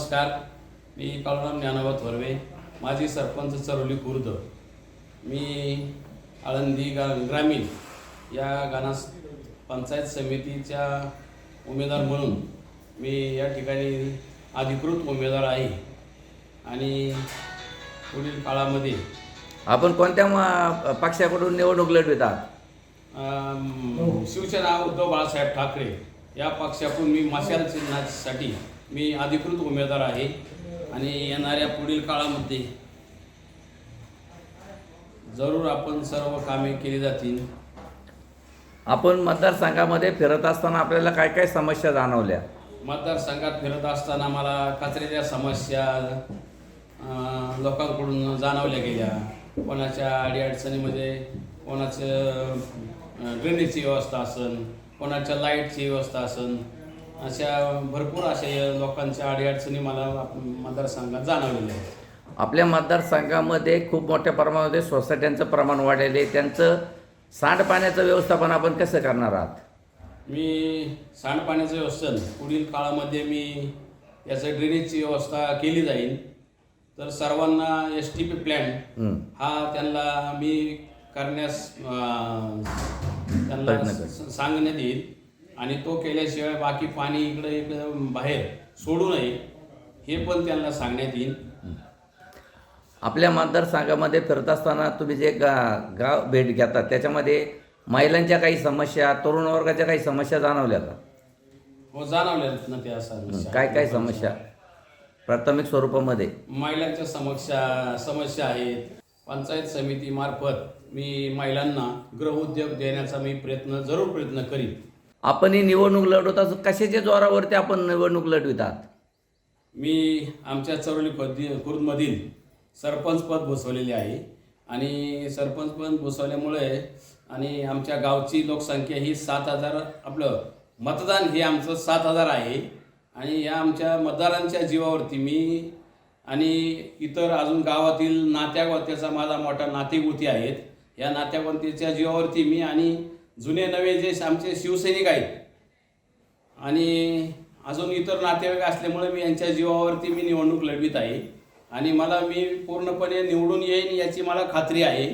नमस्कार, मी काळूराम ज्ञानोबा थोरवे, माजी सरपंच चरोली खुर्द. मी आळंदी ग्रामीण या गानास पंचायत समितीच्या उमेदवार म्हणून मी या ठिकाणी अधिकृत उमेदवार आहे. आणि पुढील काळामध्ये आपण कोणत्या पक्षाकडून निवडणूक लढवितात? शिवसेना उद्धव बाळासाहेब ठाकरे या पक्षाकडून मी मशाल चिन्हासाठी मी अधिकृत उमेदवार आहे. आणि येणाऱ्या पुढील काळामध्ये जरूर आपण सर्व कामे केली जातील. आपण मतदारसंघामध्ये फिरत असताना आपल्याला काय काय समस्या जाणवल्या? मतदारसंघात फिरत असताना मला कचऱ्याच्या समस्या लोकांकडून जाणवल्या गेल्या. कोणाच्या अडीअडचणीमध्ये कोणाचं ड्रेनेजची व्यवस्था असेल, कोणाच्या लाईटची व्यवस्था असेल, अशा भरपूर अशा लोकांच्या अडीअडचणी मला मतदारसंघात जाणवलेल्या आहेत. आपल्या मतदारसंघामध्ये खूप मोठ्या प्रमाणामध्ये सोसायट्यांचं प्रमाण वाढलेलं आहे. त्यांचं सांडपाण्याचं व्यवस्थापन आपण कसं करणार आहात? मी सांडपाण्याचं व्यवस्थापन पुढील काळामध्ये मी याचं ड्रेनेजची व्यवस्था केली जाईल. तर सर्वांना STP प्लॅन हा त्यांना मी करण्यास त्यांना सांगण्यात येईल. आणि तो केल्याशिवाय बाकी पाणी इकडे बाहेर सोडू नये हे पण त्यांना सांगण्यात येईल. आपल्या मतदारसंघामध्ये फिरत असताना तुम्ही जे गाव भेट घेतात त्याच्यामध्ये महिलांच्या काही समस्या, तरुण वर्गाच्या काही समस्या जाणवल्या का? हो, जाणवल्या ना त्या समस्या. काय काय समस्या प्राथमिक स्वरूपामध्ये? महिलांच्या समस्या आहेत. पंचायत समितीमार्फत मी महिलांना गृहउद्योग देण्याचा मी जरूर प्रयत्न करीन. आपण ही निवडणूक लढवतात, कशाच्या जोरावरती आपण निवडणूक लढवितात? मी आमच्या चरोली खुर्दमधील सरपंच पद भूषवलेले आहे. आणि सरपंच पद भूषवल्यामुळे आणि आमच्या गावची लोकसंख्या ही 7,000, आपलं मतदान हे आमचं 7,000 आहे. आणि या आमच्या मतदारांच्या जीवावरती मी आणि इतर अजून गावातील नात्यागोत्याचा माझा मोठा नातेगोती आहेत. या नात्यागोत्याच्या जीवावरती मी आणि जुने नवे जे आमचे शिवसैनिक आहेत आणि अजून इतर नातेवाईक असल्यामुळे मी यांच्या जीवावरती मी निवडणूक लढवित आहे. आणि मी पूर्णपणे निवडून येईन याची मला खात्री आहे.